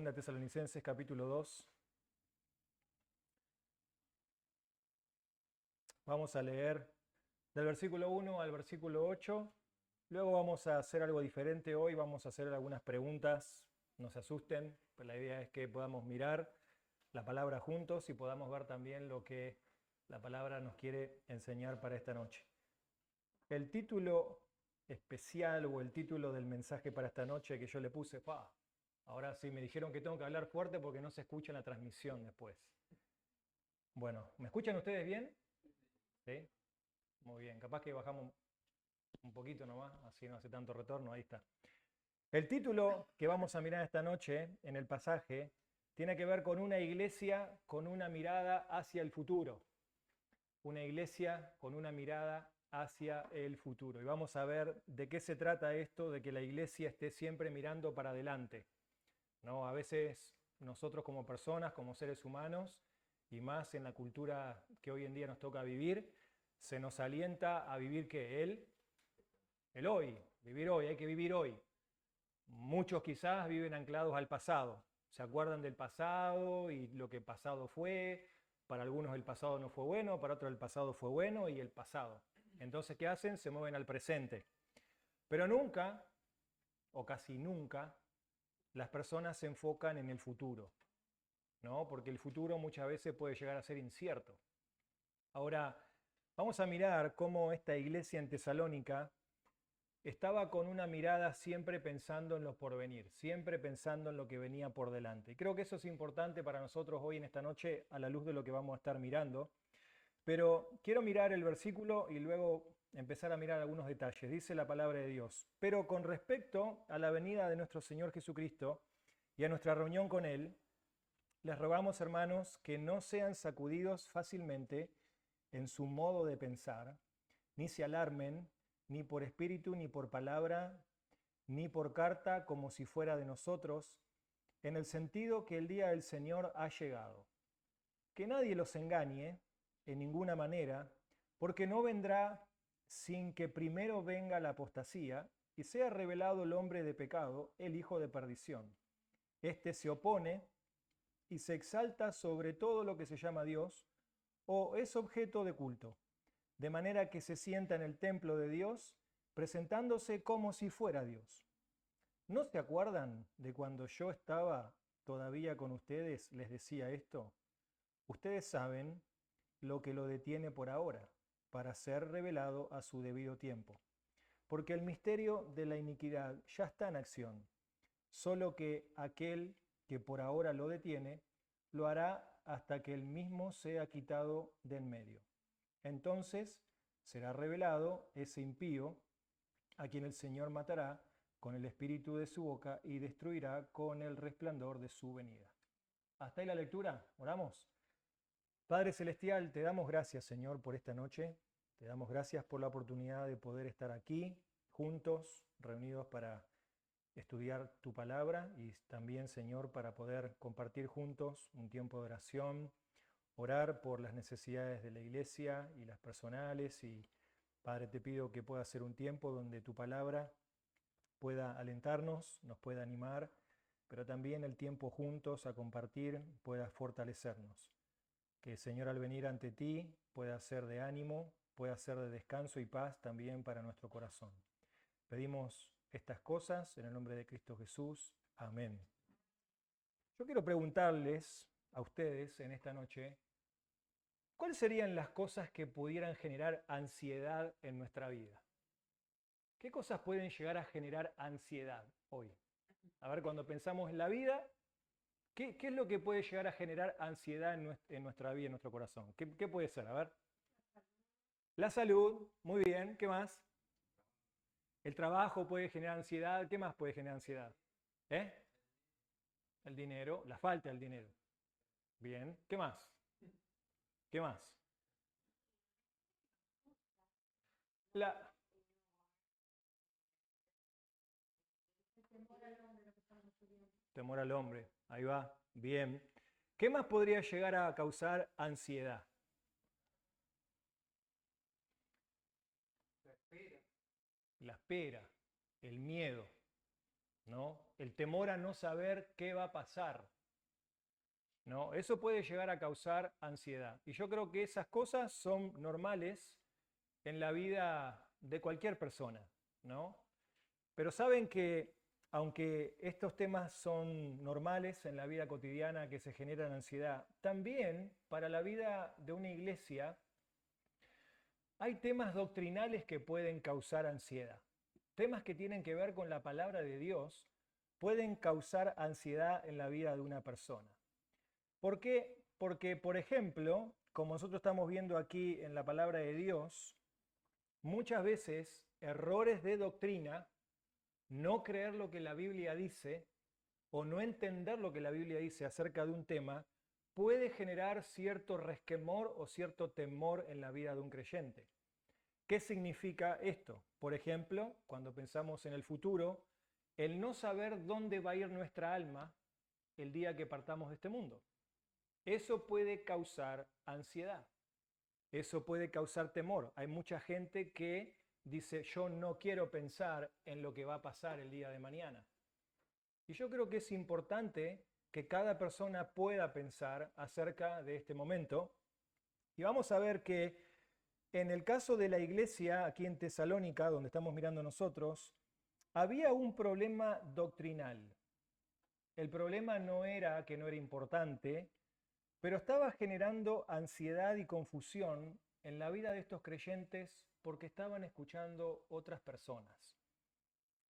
Segunda Tesalonicenses capítulo 2. Vamos a leer del versículo 1 al versículo 8. Luego vamos a hacer algo diferente hoy, vamos a hacer algunas preguntas, no se asusten, pero la idea es que podamos mirar la palabra juntos y podamos ver también lo que la palabra nos quiere enseñar para esta noche. El título especial o el título del mensaje para esta noche que yo le puse, ahora sí me dijeron que tengo que hablar fuerte porque no se escucha en la transmisión después. Bueno, ¿me escuchan ustedes bien? ¿Sí? Muy bien, capaz que bajamos un poquito nomás, así no hace tanto retorno, ahí está. El título que vamos a mirar esta noche en el pasaje tiene que ver con una iglesia con una mirada hacia el futuro. Una iglesia con una mirada hacia el futuro. Y vamos a ver de qué se trata esto, de que la iglesia esté siempre mirando para adelante, ¿no? A veces nosotros como personas, como seres humanos, y más en la cultura que hoy en día nos toca vivir, se nos alienta a vivir ¿qué? El hoy, vivir hoy, hay que vivir hoy. Muchos quizás viven anclados al pasado, se acuerdan del pasado y lo que pasado fue, para algunos el pasado no fue bueno, para otros el pasado fue bueno y el pasado. Entonces, ¿qué hacen? Se mueven al presente. Pero nunca, o casi nunca, las personas se enfocan en el futuro, ¿no? Porque el futuro muchas veces puede llegar a ser incierto. Ahora, vamos a mirar cómo esta iglesia en Tesalónica estaba con una mirada siempre pensando en lo porvenir, siempre pensando en lo que venía por delante. Y creo que eso es importante para nosotros hoy en esta noche a la luz de lo que vamos a estar mirando. Pero quiero mirar el versículo y luego empezar a mirar algunos detalles. Dice la palabra de Dios: pero con respecto a la venida de nuestro Señor Jesucristo y a nuestra reunión con Él, les rogamos, hermanos, que no sean sacudidos fácilmente en su modo de pensar, ni se alarmen, ni por espíritu, ni por palabra, ni por carta, como si fuera de nosotros, en el sentido que el día del Señor ha llegado. Que nadie los engañe en ninguna manera, porque no vendrá sin que primero venga la apostasía y sea revelado el hombre de pecado, el hijo de perdición. Este se opone y se exalta sobre todo lo que se llama Dios o es objeto de culto, de manera que se sienta en el templo de Dios, presentándose como si fuera Dios. ¿No se acuerdan de cuando yo estaba todavía con ustedes, les decía esto? Ustedes saben lo que lo detiene por ahora, para ser revelado a su debido tiempo. Porque el misterio de la iniquidad ya está en acción, solo que aquel que por ahora lo detiene, lo hará hasta que el mismo sea quitado de en medio. Entonces será revelado ese impío, a quien el Señor matará con el espíritu de su boca y destruirá con el resplandor de su venida. Hasta ahí la lectura, oramos. Padre Celestial, te damos gracias, Señor, por esta noche. Te damos gracias por la oportunidad de poder estar aquí, juntos, reunidos para estudiar tu palabra y también, Señor, para poder compartir juntos un tiempo de oración, orar por las necesidades de la iglesia y las personales. Y, Padre, te pido que pueda ser un tiempo donde tu palabra pueda alentarnos, nos pueda animar, pero también el tiempo juntos a compartir pueda fortalecernos. Que, Señor, al venir ante ti pueda ser de ánimo, pueda ser de descanso y paz también para nuestro corazón. Pedimos estas cosas en el nombre de Cristo Jesús. Amén. Yo quiero preguntarles a ustedes en esta noche, ¿cuáles serían las cosas que pudieran generar ansiedad en nuestra vida? ¿Qué cosas pueden llegar a generar ansiedad hoy? A ver, cuando pensamos en la vida, ¿qué es lo que puede llegar a generar ansiedad en nuestra vida, en nuestro corazón? ¿Qué puede ser? A ver. La salud, muy bien. ¿Qué más? El trabajo puede generar ansiedad. ¿Qué más puede generar ansiedad? ¿Eh? El dinero, la falta del dinero. Bien. ¿Qué más? ¿Qué más? La... Temor al hombre. Ahí va. Bien. ¿Qué más podría llegar a causar ansiedad? La espera, el miedo. ¿no? El temor a no saber qué va a pasar, ¿no? Eso puede llegar a causar ansiedad. Y yo creo que esas cosas son normales en la vida de cualquier persona, ¿no? Pero saben que aunque estos temas son normales en la vida cotidiana que se generan ansiedad, también para la vida de una iglesia hay temas doctrinales que pueden causar ansiedad. Temas que tienen que ver con la palabra de Dios pueden causar ansiedad en la vida de una persona. ¿Por qué? Porque, por ejemplo, como nosotros estamos viendo aquí en la palabra de Dios, muchas veces errores de doctrina, no creer lo que la Biblia dice o no entender lo que la Biblia dice acerca de un tema, puede generar cierto resquemor o cierto temor en la vida de un creyente. ¿Qué significa esto? Por ejemplo, cuando pensamos en el futuro, el no saber dónde va a ir nuestra alma el día que partamos de este mundo. Eso puede causar ansiedad. Eso puede causar temor. Hay mucha gente que dice, yo no quiero pensar en lo que va a pasar el día de mañana. Y yo creo que es importante que cada persona pueda pensar acerca de este momento. Y vamos a ver que en el caso de la iglesia aquí en Tesalónica, donde estamos mirando nosotros, había un problema doctrinal. El problema no era que no era importante, pero estaba generando ansiedad y confusión en la vida de estos creyentes porque estaban escuchando otras personas.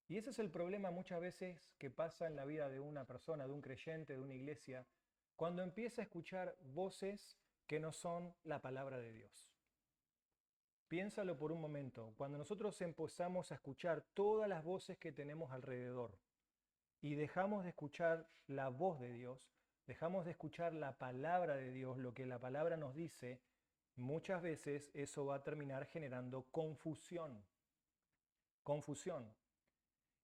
Y ese es el problema muchas veces que pasa en la vida de una persona, de un creyente, de una iglesia, cuando empieza a escuchar voces que no son la palabra de Dios. Piénsalo por un momento. Cuando nosotros empezamos a escuchar todas las voces que tenemos alrededor y dejamos de escuchar la voz de Dios, dejamos de escuchar la palabra de Dios, lo que la palabra nos dice, muchas veces eso va a terminar generando confusión. Confusión.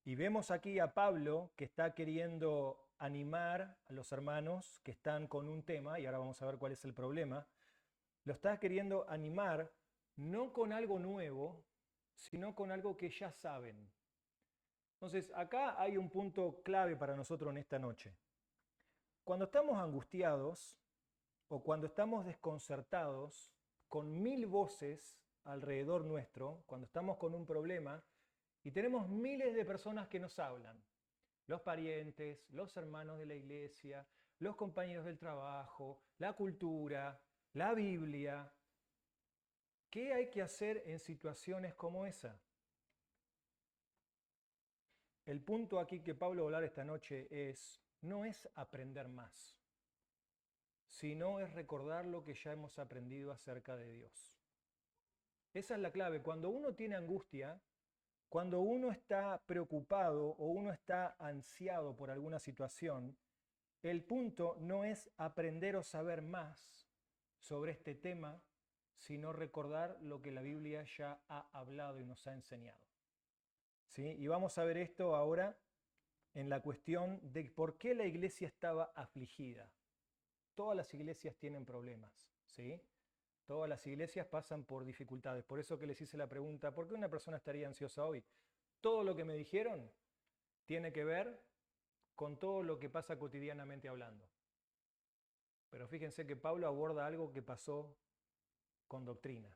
Y vemos aquí a Pablo que está queriendo animar a los hermanos que están con un tema, y ahora vamos a ver cuál es el problema. Lo está queriendo animar no con algo nuevo, sino con algo que ya saben. Entonces, acá hay un punto clave para nosotros en esta noche. Cuando estamos angustiados o cuando estamos desconcertados, con 1000 voces alrededor nuestro, cuando estamos con un problema y tenemos miles de personas que nos hablan, los parientes, los hermanos de la iglesia, los compañeros del trabajo, la cultura, la Biblia, ¿qué hay que hacer en situaciones como esa? El punto aquí que Pablo va a hablar esta noche no es aprender más, sino es recordar lo que ya hemos aprendido acerca de Dios. Esa es la clave. Cuando uno tiene angustia, cuando uno está preocupado o uno está ansiado por alguna situación, el punto no es aprender o saber más sobre este tema, sino recordar lo que la Biblia ya ha hablado y nos ha enseñado. ¿Sí? Y vamos a ver esto ahora en la cuestión de por qué la iglesia estaba afligida. Todas las iglesias tienen problemas, ¿sí? Todas las iglesias pasan por dificultades. Por eso que les hice la pregunta, ¿por qué una persona estaría ansiosa hoy? Todo lo que me dijeron tiene que ver con todo lo que pasa cotidianamente hablando. Pero fíjense que Pablo aborda algo que pasó con doctrina.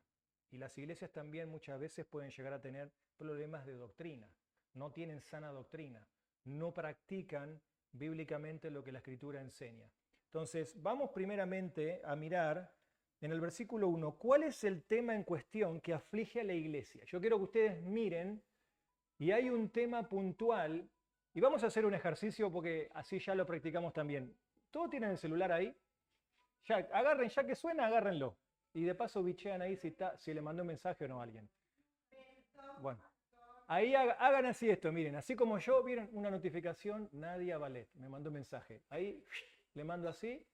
Y las iglesias también muchas veces pueden llegar a tener problemas de doctrina. No tienen sana doctrina. No practican bíblicamente lo que la Escritura enseña. Entonces, vamos primeramente a mirar en el versículo 1, ¿cuál es el tema en cuestión que aflige a la iglesia? Yo quiero que ustedes miren, y hay un tema puntual, y vamos a hacer un ejercicio porque así ya lo practicamos también. ¿Todos tienen el celular ahí? Ya, agarren, ya que suena, agárrenlo. Y de paso bichean ahí si le mandó un mensaje o no a alguien. Bueno, ahí hagan así esto, miren, así como yo, vieron una notificación, Nadia Ballet, me mandó un mensaje. Ahí le mando así,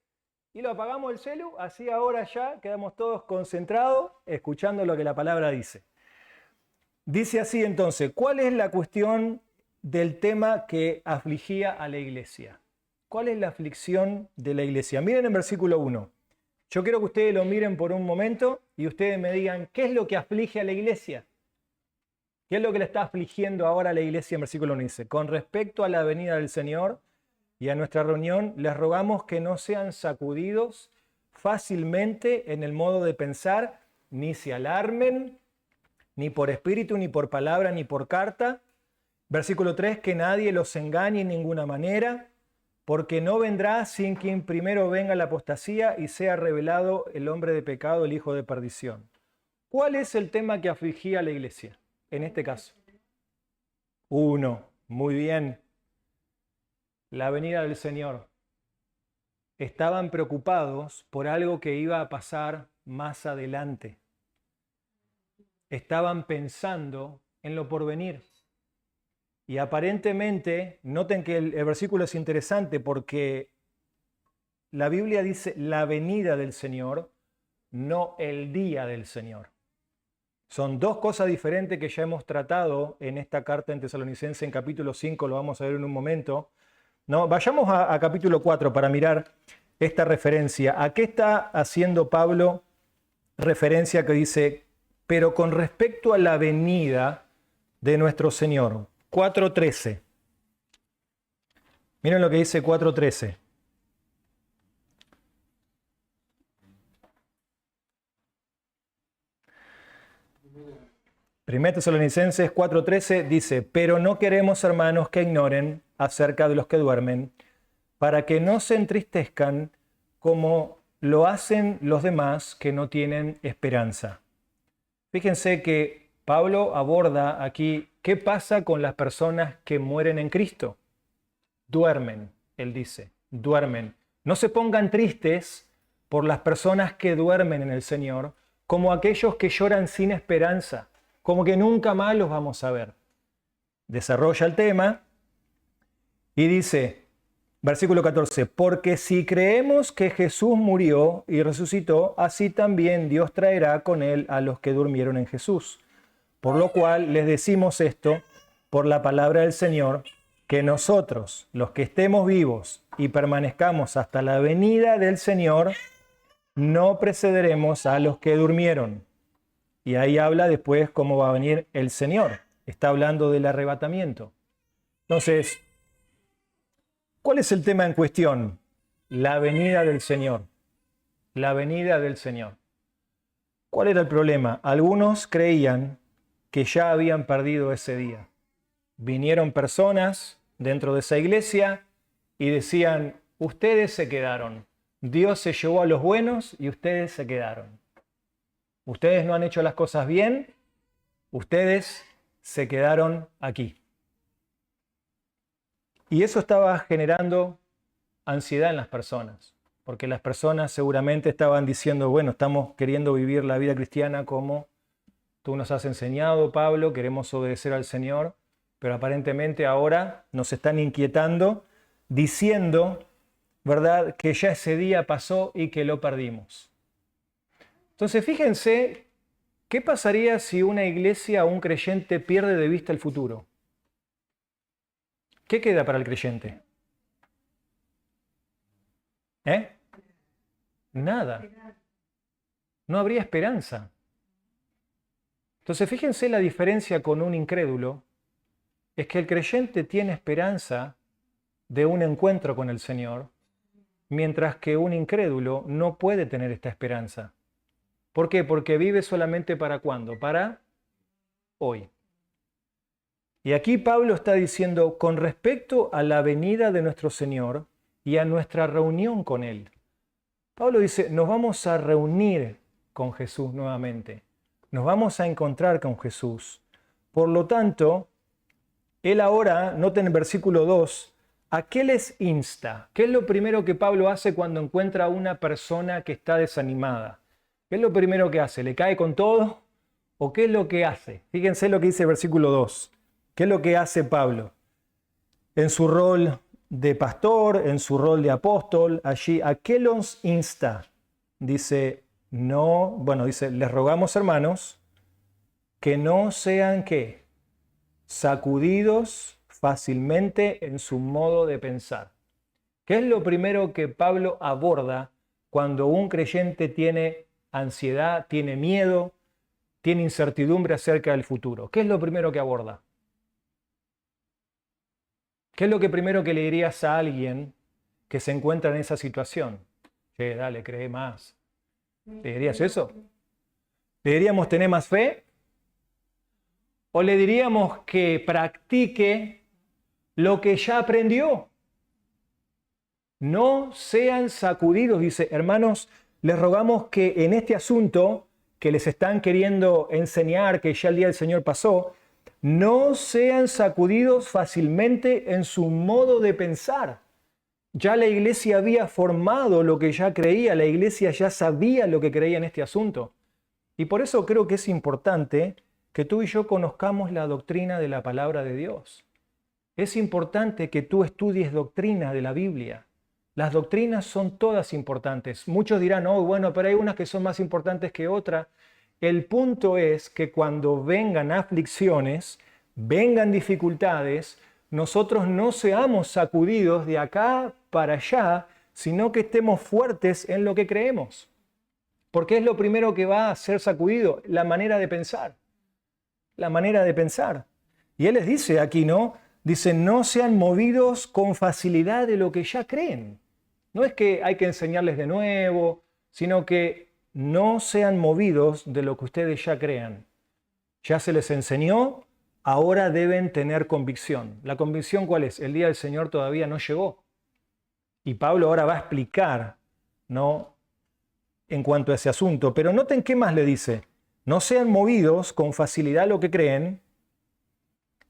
y lo apagamos el celu, así ahora ya quedamos todos concentrados, escuchando lo que la palabra dice. Dice así entonces, ¿cuál es la cuestión del tema que afligía a la iglesia? ¿Cuál es la aflicción de la iglesia? Miren en versículo 1. Yo quiero que ustedes lo miren por un momento y ustedes me digan, ¿qué es lo que aflige a la iglesia? ¿Qué es lo que le está afligiendo ahora a la iglesia en versículo 1? Dice, con respecto a la venida del Señor y a nuestra reunión, les rogamos que no sean sacudidos fácilmente en el modo de pensar, ni se alarmen, ni por espíritu, ni por palabra, ni por carta. Versículo 3, que nadie los engañe en ninguna manera, porque no vendrá sin que primero venga la apostasía y sea revelado el hombre de pecado, el hijo de perdición. ¿Cuál es el tema que afligía a la iglesia en este caso? 1, muy bien. La venida del Señor. Estaban preocupados por algo que iba a pasar más adelante. Estaban pensando en lo porvenir. Y aparentemente, noten que el versículo es interesante porque la Biblia dice la venida del Señor, no el día del Señor. Son dos cosas diferentes que ya hemos tratado en esta carta en Tesalonicenses en capítulo 5, lo vamos a ver en un momento. No, vayamos a capítulo 4 para mirar esta referencia. ¿A qué está haciendo Pablo referencia que dice, pero con respecto a la venida de nuestro Señor? 4:13. Miren lo que dice 4:13. Primera Tesalonicenses 4:13 dice, pero no queremos, hermanos, que ignoren acerca de los que duermen, para que no se entristezcan como lo hacen los demás que no tienen esperanza. Fíjense que Pablo aborda aquí qué pasa con las personas que mueren en Cristo. Duermen, él dice, duermen. No se pongan tristes por las personas que duermen en el Señor, como aquellos que lloran sin esperanza, como que nunca más los vamos a ver. Desarrolla el tema y dice, versículo 14, porque si creemos que Jesús murió y resucitó, así también Dios traerá con él a los que durmieron en Jesús. Por lo cual les decimos esto por la palabra del Señor, que nosotros, los que estemos vivos y permanezcamos hasta la venida del Señor, no precederemos a los que durmieron. Y ahí habla después cómo va a venir el Señor. Está hablando del arrebatamiento. Entonces, ¿cuál es el tema en cuestión? La venida del Señor. La venida del Señor. ¿Cuál era el problema? Algunos creían que ya habían perdido ese día. Vinieron personas dentro de esa iglesia y decían, ustedes se quedaron. Dios se llevó a los buenos y ustedes se quedaron. Ustedes no han hecho las cosas bien, ustedes se quedaron aquí. Y eso estaba generando ansiedad en las personas, porque las personas seguramente estaban diciendo, bueno, estamos queriendo vivir la vida cristiana como tú nos has enseñado, Pablo, queremos obedecer al Señor, pero aparentemente ahora nos están inquietando, diciendo, ¿verdad?, que ya ese día pasó y que lo perdimos. Entonces, fíjense, ¿qué pasaría si una iglesia o un creyente pierde de vista el futuro? ¿Qué queda para el creyente? Nada. No habría esperanza. Entonces, fíjense la diferencia con un incrédulo, es que el creyente tiene esperanza de un encuentro con el Señor, mientras que un incrédulo no puede tener esta esperanza. ¿Por qué? Porque vive solamente para ¿cuándo? Para hoy. Y aquí Pablo está diciendo, con respecto a la venida de nuestro Señor y a nuestra reunión con Él. Pablo dice, nos vamos a reunir con Jesús nuevamente. Nos vamos a encontrar con Jesús. Por lo tanto, Él ahora, noten en versículo 2, ¿a qué les insta? ¿Qué es lo primero que Pablo hace cuando encuentra a una persona que está desanimada? ¿Qué es lo primero que hace? ¿Le cae con todo? ¿O qué es lo que hace? Fíjense lo que dice el versículo 2. ¿Qué es lo que hace Pablo? En su rol de pastor, en su rol de apóstol, allí, ¿a qué los insta? Dice, les rogamos, hermanos, que no sean, ¿qué? Sacudidos fácilmente en su modo de pensar. ¿Qué es lo primero que Pablo aborda cuando un creyente tiene ansiedad, tiene miedo, tiene incertidumbre acerca del futuro. ¿Qué es lo primero que aborda? ¿Qué es lo que primero que le dirías a alguien que se encuentra en esa situación? Che, dale, cree más. ¿Le dirías eso? ¿Le diríamos tener más fe? ¿O le diríamos que practique lo que ya aprendió? No sean sacudidos, dice, hermanos, les rogamos que en este asunto que les están queriendo enseñar, que ya el día del Señor pasó, no sean sacudidos fácilmente en su modo de pensar. Ya la iglesia había formado lo que ya creía, la iglesia ya sabía lo que creía en este asunto. Y por eso creo que es importante que tú y yo conozcamos la doctrina de la palabra de Dios. Es importante que tú estudies doctrina de la Biblia. Las doctrinas son todas importantes. Muchos dirán, oh, bueno, pero hay unas que son más importantes que otras. El punto es que cuando vengan aflicciones, vengan dificultades, nosotros no seamos sacudidos de acá para allá, sino que estemos fuertes en lo que creemos. Porque es lo primero que va a ser sacudido, la manera de pensar. La manera de pensar. Y Él les dice aquí, ¿no? Dice, no sean movidos con facilidad de lo que ya creen. No es que hay que enseñarles de nuevo, sino que no sean movidos de lo que ustedes ya crean. Ya se les enseñó, ahora deben tener convicción. ¿La convicción cuál es? El día del Señor todavía no llegó. Y Pablo ahora va a explicar, ¿no?, en cuanto a ese asunto. Pero noten qué más le dice. No sean movidos con facilidad lo que creen.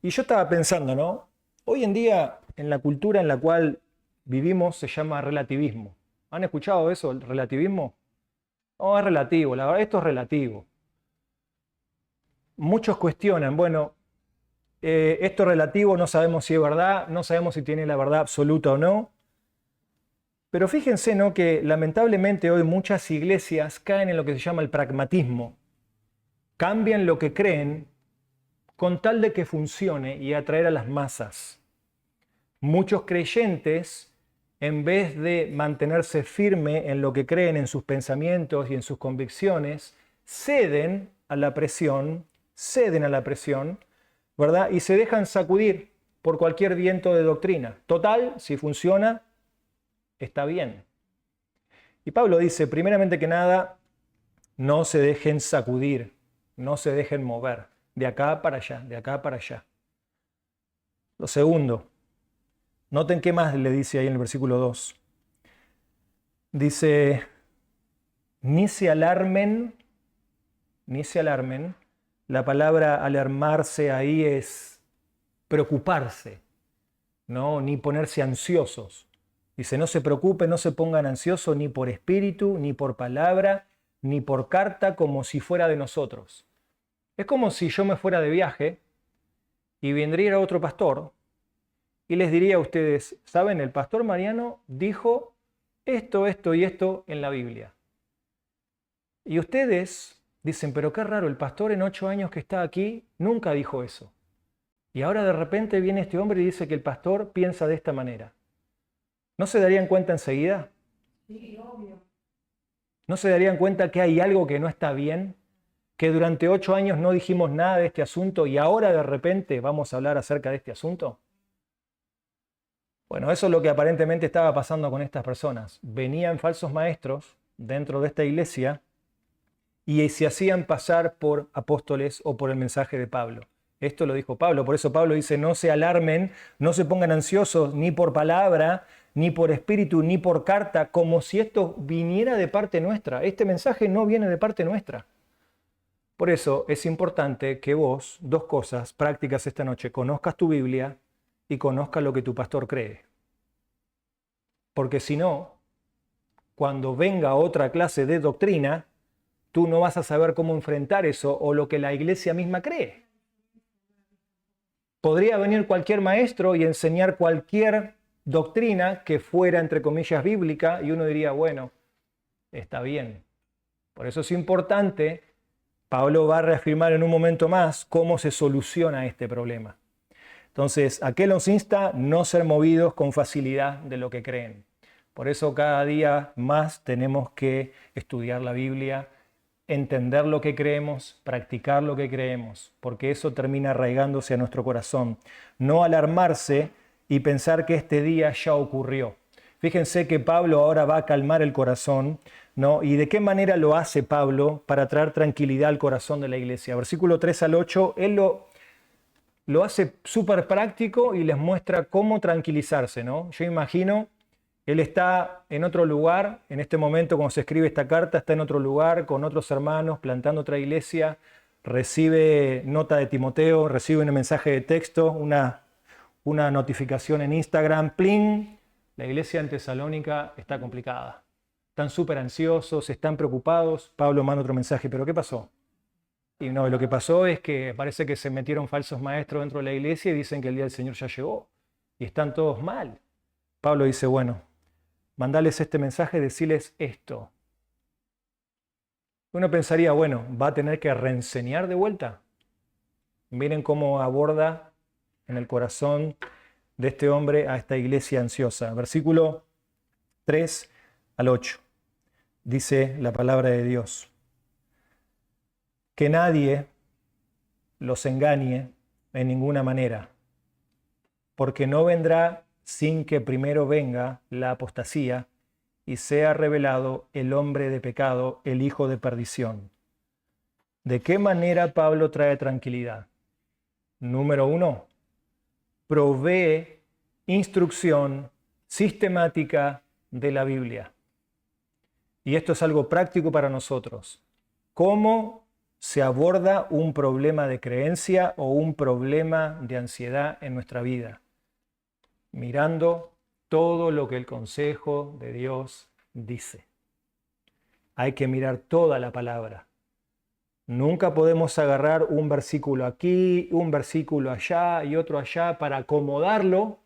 Y yo estaba pensando, ¿no? Hoy en día, en la cultura en la cual vivimos, se llama relativismo. ¿Han escuchado eso, el relativismo? No, es relativo, la verdad, esto es relativo. Muchos cuestionan, bueno, esto es relativo, no sabemos si es verdad, no sabemos si tiene la verdad absoluta o no. Pero fíjense, ¿no?, que lamentablemente hoy muchas iglesias caen en lo que se llama el pragmatismo. Cambian lo que creen con tal de que funcione y atraer a las masas. Muchos creyentes, en vez de mantenerse firme en lo que creen, en sus pensamientos y en sus convicciones, ceden a la presión, ¿verdad? Y se dejan sacudir por cualquier viento de doctrina. Total, si funciona, está bien. Y Pablo dice, primeramente que nada, no se dejen sacudir, no se dejen mover, de acá para allá, de acá para allá. Lo segundo, noten qué más le dice ahí en el versículo 2. Dice, ni se alarmen. La palabra alarmarse ahí es preocuparse, ¿no? Ni ponerse ansiosos. Dice, no se preocupen, no se pongan ansiosos ni por espíritu, ni por palabra, ni por carta, como si fuera de nosotros. Es como si yo me fuera de viaje y vendría otro pastor y les diría a ustedes, ¿saben? El pastor Mariano dijo esto, esto y esto en la Biblia. Y ustedes dicen, pero qué raro, el pastor en 8 años que está aquí nunca dijo eso. Y ahora de repente viene este hombre y dice que el pastor piensa de esta manera. ¿No se darían cuenta enseguida? Sí, obvio. ¿No se darían cuenta que hay algo que no está bien? Que durante 8 años no dijimos nada de este asunto y ahora de repente vamos a hablar acerca de este asunto. Bueno, eso es lo que aparentemente estaba pasando con estas personas. Venían falsos maestros dentro de esta iglesia y se hacían pasar por apóstoles o por el mensaje de Pablo. Esto lo dijo Pablo, por eso Pablo dice, no se alarmen, no se pongan ansiosos ni por palabra, ni por espíritu, ni por carta, como si esto viniera de parte nuestra. Este mensaje no viene de parte nuestra. Por eso es importante que vos, 2 cosas prácticas esta noche, conozcas tu Biblia y conozcas lo que tu pastor cree. Porque si no, cuando venga otra clase de doctrina, tú no vas a saber cómo enfrentar eso o lo que la iglesia misma cree. Podría venir cualquier maestro y enseñar cualquier doctrina que fuera, entre comillas, bíblica, y uno diría, bueno, está bien. Por eso es importante, Pablo va a reafirmar en un momento más cómo se soluciona este problema. Entonces, ¿a qué los insta? No ser movidos con facilidad de lo que creen. Por eso cada día más tenemos que estudiar la Biblia, entender lo que creemos, practicar lo que creemos, porque eso termina arraigándose a nuestro corazón. No alarmarse y pensar que este día ya ocurrió. Fíjense que Pablo ahora va a calmar el corazón, ¿no? ¿Y de qué manera lo hace Pablo para traer tranquilidad al corazón de la iglesia? Versículo 3 al 8, él lo hace súper práctico y les muestra cómo tranquilizarse, ¿no? Yo imagino, él está en otro lugar, en este momento cuando se escribe esta carta, está en otro lugar con otros hermanos, plantando otra iglesia, recibe nota de Timoteo, recibe un mensaje de texto, una notificación en Instagram, ¡pling! La iglesia en Tesalónica está complicada. Están súper ansiosos, están preocupados. Pablo manda otro mensaje, ¿pero qué pasó? Y no, lo que pasó es que parece que se metieron falsos maestros dentro de la iglesia y dicen que el día del Señor ya llegó. Y están todos mal. Pablo dice, bueno, mandales este mensaje, decirles esto. Uno pensaría, bueno, ¿va a tener que reenseñar de vuelta? Miren cómo aborda en el corazón de este hombre a esta iglesia ansiosa. Versículo 3 al 8. Dice la palabra de Dios. Que nadie los engañe en ninguna manera, porque no vendrá sin que primero venga la apostasía y sea revelado el hombre de pecado, el hijo de perdición. ¿De qué manera Pablo trae tranquilidad? Número 1, provee instrucción sistemática de la Biblia. Y esto es algo práctico para nosotros. ¿Cómo se aborda un problema de creencia o un problema de ansiedad en nuestra vida? Mirando todo lo que el consejo de Dios dice. Hay que mirar toda la palabra. Nunca podemos agarrar un versículo aquí, un versículo allá y otro allá para acomodarlo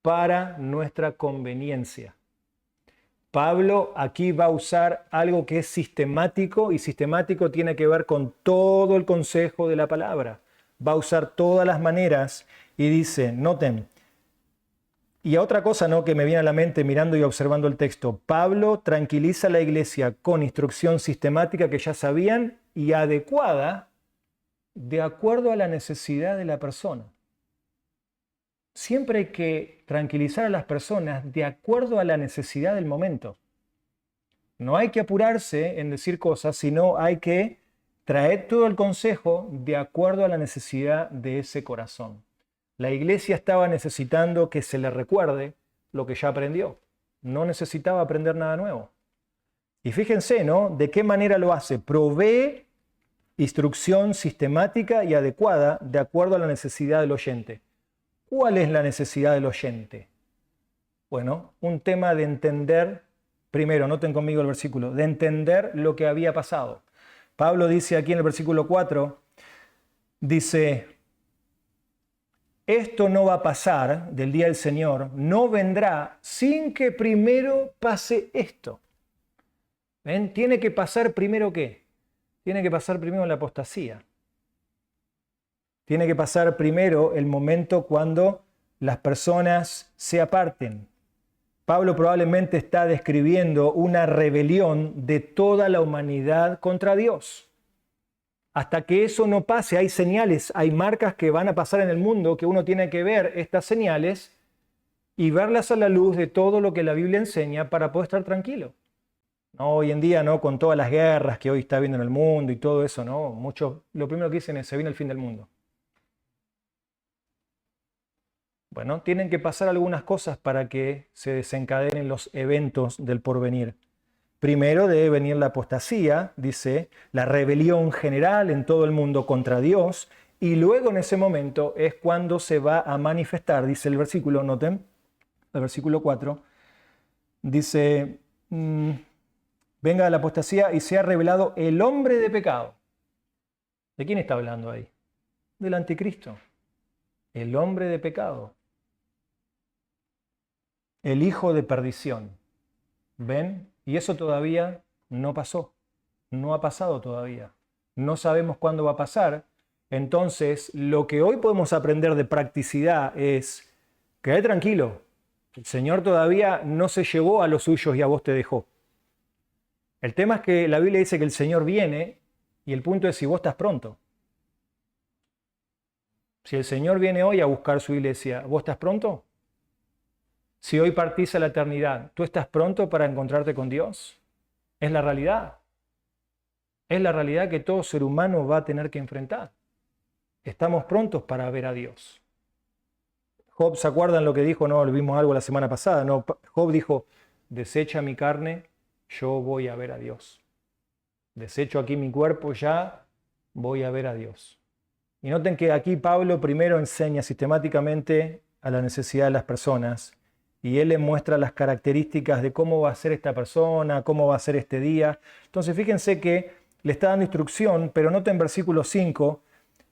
para nuestra conveniencia. Pablo aquí va a usar algo que es sistemático y sistemático tiene que ver con todo el consejo de la palabra. Va a usar todas las maneras y dice, noten, y a otra cosa, ¿no?, que me viene a la mente mirando y observando el texto, Pablo tranquiliza a la iglesia con instrucción sistemática que ya sabían y adecuada de acuerdo a la necesidad de la persona. Siempre hay que tranquilizar a las personas de acuerdo a la necesidad del momento. No hay que apurarse en decir cosas, sino hay que traer todo el consejo de acuerdo a la necesidad de ese corazón. La iglesia estaba necesitando que se le recuerde lo que ya aprendió. No necesitaba aprender nada nuevo. Y fíjense, ¿no?, de qué manera lo hace. Provee instrucción sistemática y adecuada de acuerdo a la necesidad del oyente. ¿Cuál es la necesidad del oyente? Bueno, un tema de entender, primero, noten conmigo el versículo, de entender lo que había pasado. Pablo dice aquí en el versículo 4, dice, esto no va a pasar del día del Señor, no vendrá sin que primero pase esto. ¿Ven? Tiene que pasar primero ¿qué? Tiene que pasar primero la apostasía. Tiene que pasar primero el momento cuando las personas se aparten. Pablo probablemente está describiendo una rebelión de toda la humanidad contra Dios. Hasta que eso no pase, hay señales, hay marcas que van a pasar en el mundo que uno tiene que ver estas señales y verlas a la luz de todo lo que la Biblia enseña para poder estar tranquilo. No, hoy en día, ¿no?, con todas las guerras que hoy está habiendo en el mundo y todo eso, ¿no?, muchos lo primero que dicen es se viene el fin del mundo. Bueno, tienen que pasar algunas cosas para que se desencadenen los eventos del porvenir. Primero debe venir la apostasía, dice, la rebelión general en todo el mundo contra Dios, y luego en ese momento es cuando se va a manifestar, dice el versículo, noten, el versículo 4, dice, venga la apostasía y sea revelado el hombre de pecado. ¿De quién está hablando ahí? Del anticristo, el hombre de pecado. El hijo de perdición. ¿Ven? Y eso todavía no pasó. No ha pasado todavía. No sabemos cuándo va a pasar. Entonces, lo que hoy podemos aprender de practicidad es, quedé tranquilo. El Señor todavía no se llevó a los suyos y a vos te dejó. El tema es que la Biblia dice que el Señor viene y el punto es si vos estás pronto. Si el Señor viene hoy a buscar su iglesia, ¿vos estás pronto? Si hoy partís a la eternidad, ¿tú estás pronto para encontrarte con Dios? Es la realidad. Es la realidad que todo ser humano va a tener que enfrentar. Estamos prontos para ver a Dios. Job, ¿se acuerdan lo que dijo? No, vimos algo la semana pasada. No, Job dijo, desecha mi carne, yo voy a ver a Dios. Desecho aquí mi cuerpo, ya voy a ver a Dios. Y noten que aquí Pablo primero enseña sistemáticamente a la necesidad de las personas y él le muestra las características de cómo va a ser esta persona, cómo va a ser este día. Entonces fíjense que le está dando instrucción, pero noten versículo 5,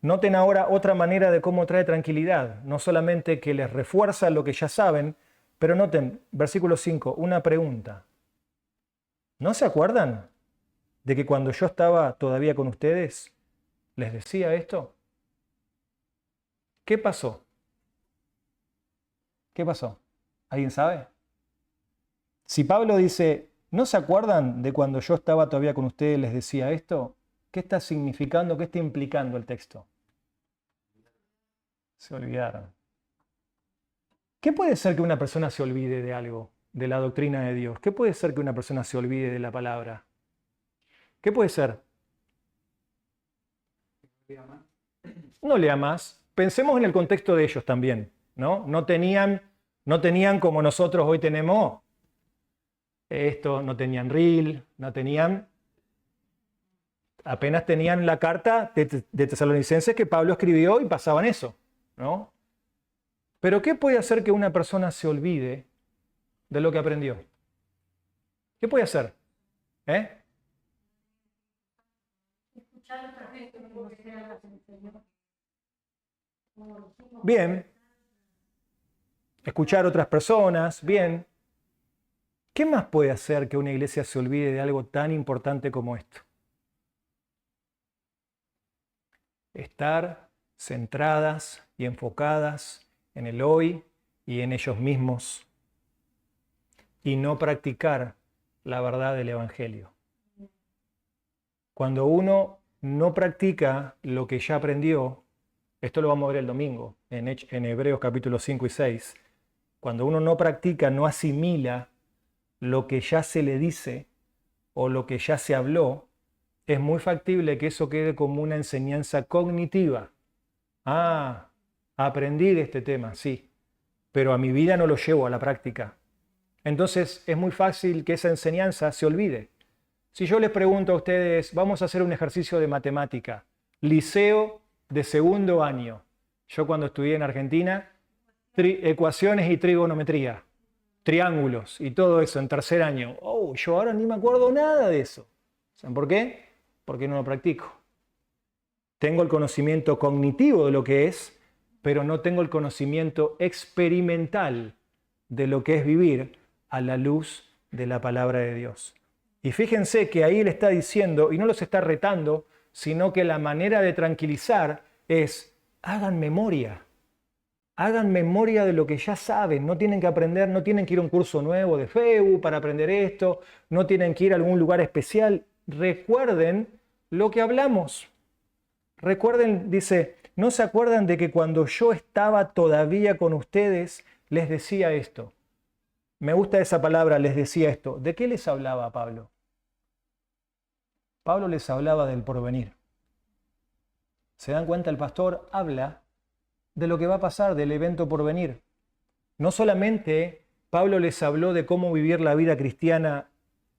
noten ahora otra manera de cómo trae tranquilidad, no solamente que les refuerza lo que ya saben, pero noten, versículo 5, una pregunta. ¿No se acuerdan de que cuando yo estaba todavía con ustedes, les decía esto? ¿Qué pasó? ¿Qué pasó? ¿Alguien sabe? Si Pablo dice, ¿no se acuerdan de cuando yo estaba todavía con ustedes les decía esto? ¿Qué está significando, qué está implicando el texto? Se olvidaron. ¿Qué puede ser que una persona se olvide de algo, de la doctrina de Dios? ¿Qué puede ser que una persona se olvide de la palabra? ¿Qué puede ser? No lea más. Pensemos en el contexto de ellos también, ¿no? No tenían como nosotros hoy tenemos esto, no tenían reel, no tenían, apenas tenían la carta de Tesalonicenses que Pablo escribió y pasaban eso, ¿no? Pero ¿qué puede hacer que una persona se olvide de lo que aprendió? ¿Qué puede hacer? Bien. Escuchar otras personas, bien. ¿Qué más puede hacer que una iglesia se olvide de algo tan importante como esto? Estar centradas y enfocadas en el hoy y en ellos mismos y no practicar la verdad del Evangelio. Cuando uno no practica lo que ya aprendió, esto lo vamos a ver el domingo en Hebreos capítulo 5 y 6, cuando uno no practica, no asimila lo que ya se le dice o lo que ya se habló, es muy factible que eso quede como una enseñanza cognitiva. Ah, aprendí de este tema, sí, pero a mi vida no lo llevo a la práctica. Entonces es muy fácil que esa enseñanza se olvide. Si yo les pregunto a ustedes, vamos a hacer un ejercicio de matemática, liceo de segundo año. Yo cuando estudié en Argentina, ecuaciones y trigonometría, triángulos y todo eso en tercer año. Oh, yo ahora ni me acuerdo nada de eso. ¿Saben por qué? Porque no lo practico. Tengo el conocimiento cognitivo de lo que es, pero no tengo el conocimiento experimental de lo que es vivir a la luz de la palabra de Dios. Y fíjense que ahí le está diciendo, y no los está retando, sino que la manera de tranquilizar es, hagan memoria. Hagan memoria de lo que ya saben, no tienen que aprender, no tienen que ir a un curso nuevo de FEU para aprender esto, no tienen que ir a algún lugar especial. Recuerden lo que hablamos. Recuerden, dice, ¿no se acuerdan de que cuando yo estaba todavía con ustedes les decía esto? Me gusta esa palabra, les decía esto. ¿De qué les hablaba Pablo? Pablo les hablaba del porvenir. ¿Se dan cuenta? El pastor habla de lo que va a pasar, del evento por venir. No solamente Pablo les habló de cómo vivir la vida cristiana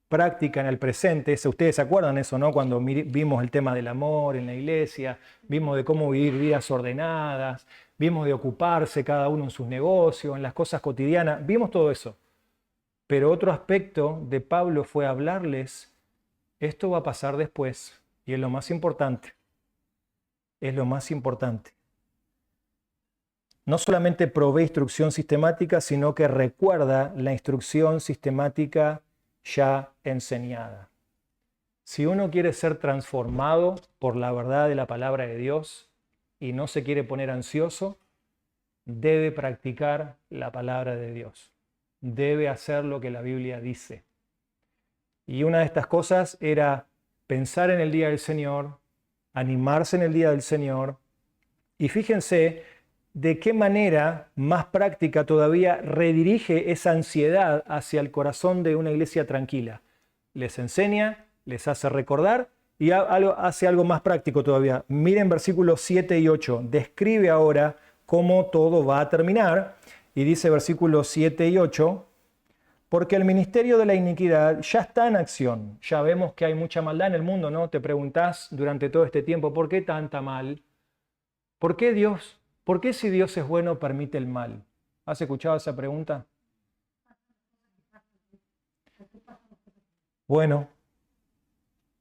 práctica en el presente, ustedes se acuerdan eso, ¿no? Cuando vimos el tema del amor en la iglesia, vimos de cómo vivir vidas ordenadas, vimos de ocuparse cada uno en sus negocios, en las cosas cotidianas, vimos todo eso. Pero otro aspecto de Pablo fue hablarles, esto va a pasar después, y es lo más importante. Es lo más importante. No solamente provee instrucción sistemática, sino que recuerda la instrucción sistemática ya enseñada. Si uno quiere ser transformado por la verdad de la palabra de Dios y no se quiere poner ansioso, debe practicar la palabra de Dios. Debe hacer lo que la Biblia dice. Y una de estas cosas era pensar en el día del Señor, animarse en el día del Señor. Y fíjense de qué manera más práctica todavía redirige esa ansiedad hacia el corazón de una iglesia tranquila. Les enseña, les hace recordar y hace algo más práctico todavía. Miren versículos 7 y 8. Describe ahora cómo todo va a terminar. Y dice versículos 7 y 8, porque el ministerio de la iniquidad ya está en acción. Ya vemos que hay mucha maldad en el mundo, ¿no? Te preguntás durante todo este tiempo, ¿por qué tanta mal? ¿Por qué si Dios es bueno permite el mal? ¿Has escuchado esa pregunta? Bueno,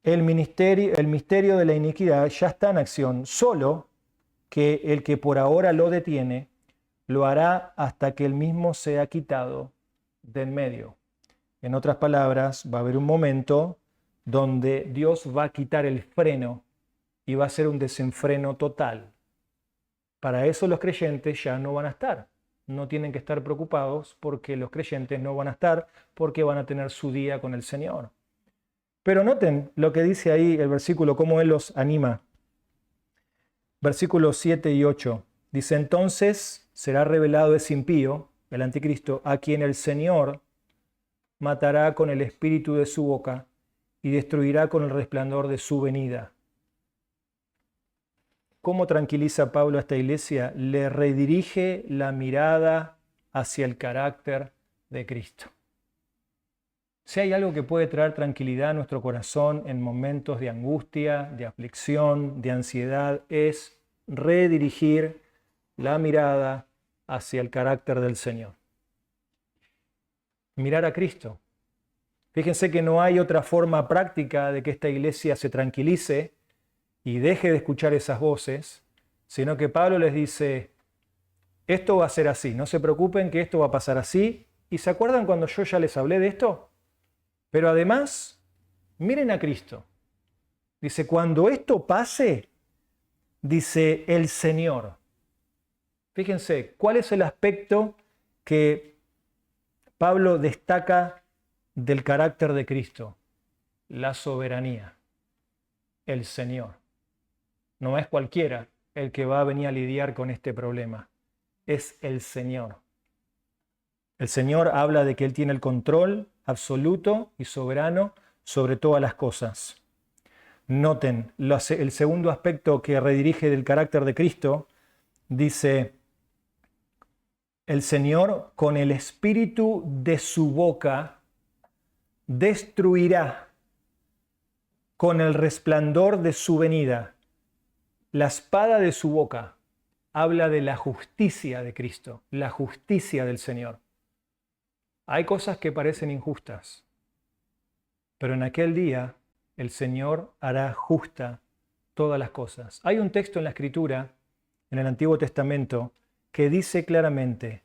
el misterio de la iniquidad ya está en acción, solo que el que por ahora lo detiene, lo hará hasta que él mismo sea quitado de en medio. En otras palabras, va a haber un momento donde Dios va a quitar el freno y va a ser un desenfreno total. Para eso los creyentes ya no van a estar. No tienen que estar preocupados porque los creyentes no van a estar porque van a tener su día con el Señor. Pero noten lo que dice ahí el versículo, cómo Él los anima. Versículos 7 y 8. Dice, entonces será revelado ese impío, el anticristo, a quien el Señor matará con el espíritu de su boca y destruirá con el resplandor de su venida. ¿Cómo tranquiliza Pablo a esta iglesia? Le redirige la mirada hacia el carácter de Cristo. Si hay algo que puede traer tranquilidad a nuestro corazón en momentos de angustia, de aflicción, de ansiedad, es redirigir la mirada hacia el carácter del Señor. Mirar a Cristo. Fíjense que no hay otra forma práctica de que esta iglesia se tranquilice y deje de escuchar esas voces, sino que Pablo les dice, esto va a ser así, no se preocupen que esto va a pasar así. ¿Y se acuerdan cuando yo ya les hablé de esto? Pero además, miren a Cristo. Dice, cuando esto pase, dice el Señor. Fíjense, ¿cuál es el aspecto que Pablo destaca del carácter de Cristo? La soberanía, el Señor. No es cualquiera el que va a venir a lidiar con este problema, es el Señor. El Señor habla de que Él tiene el control absoluto y soberano sobre todas las cosas. Noten, el segundo aspecto que redirige del carácter de Cristo, dice, el Señor con el espíritu de su boca destruirá con el resplandor de su venida. La espada de su boca habla de la justicia de Cristo, la justicia del Señor. Hay cosas que parecen injustas, pero en aquel día el Señor hará justa todas las cosas. Hay un texto en la Escritura, en el Antiguo Testamento, que dice claramente,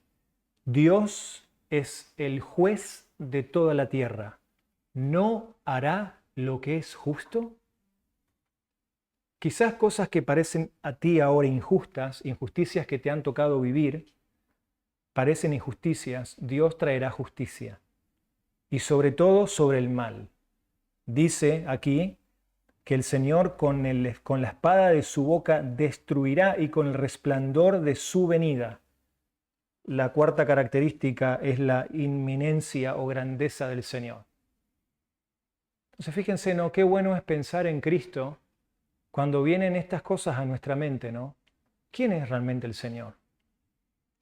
Dios es el juez de toda la tierra. ¿No hará lo que es justo? Quizás cosas que parecen a ti ahora injustas, injusticias que te han tocado vivir, parecen injusticias, Dios traerá justicia. Y sobre todo sobre el mal. Dice aquí que el Señor con la espada de su boca destruirá y con el resplandor de su venida. La cuarta característica es la inminencia o grandeza del Señor. Entonces fíjense, ¿no? Qué bueno es pensar en Cristo cuando vienen estas cosas a nuestra mente, ¿no? ¿Quién es realmente el Señor?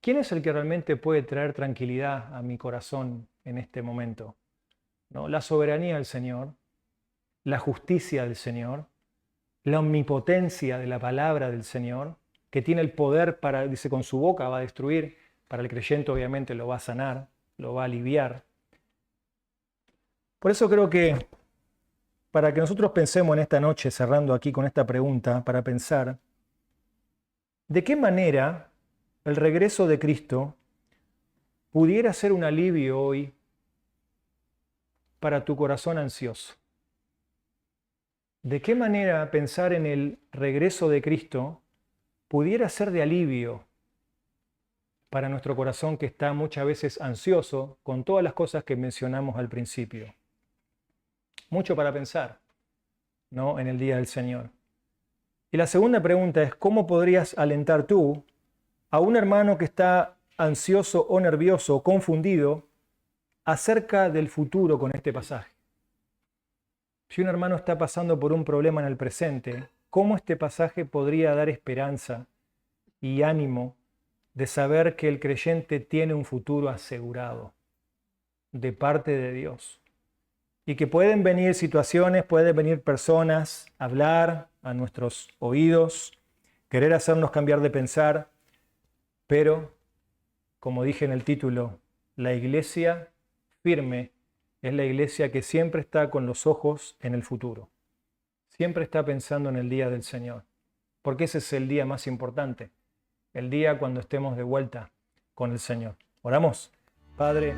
¿Quién es el que realmente puede traer tranquilidad a mi corazón en este momento? ¿No? La soberanía del Señor, la justicia del Señor, la omnipotencia de la palabra del Señor, que tiene el poder para, dice, con su boca va a destruir, para el creyente obviamente lo va a sanar, lo va a aliviar. Por eso creo que para que nosotros pensemos en esta noche, cerrando aquí con esta pregunta, para pensar, ¿de qué manera el regreso de Cristo pudiera ser un alivio hoy para tu corazón ansioso? ¿De qué manera pensar en el regreso de Cristo pudiera ser de alivio para nuestro corazón que está muchas veces ansioso con todas las cosas que mencionamos al principio? mucho para pensar, ¿no?, en el día del Señor. Y la segunda pregunta es, ¿cómo podrías alentar tú a un hermano que está ansioso o nervioso o confundido acerca del futuro con este pasaje? Si un hermano está pasando por un problema en el presente, ¿cómo este pasaje podría dar esperanza y ánimo de saber que el creyente tiene un futuro asegurado de parte de Dios? Y que pueden venir situaciones, pueden venir personas a hablar a nuestros oídos, querer hacernos cambiar de pensar, pero, como dije en el título, la iglesia firme es la iglesia que siempre está con los ojos en el futuro. Siempre está pensando en el día del Señor, porque ese es el día más importante, el día cuando estemos de vuelta con el Señor. Oramos. Padre,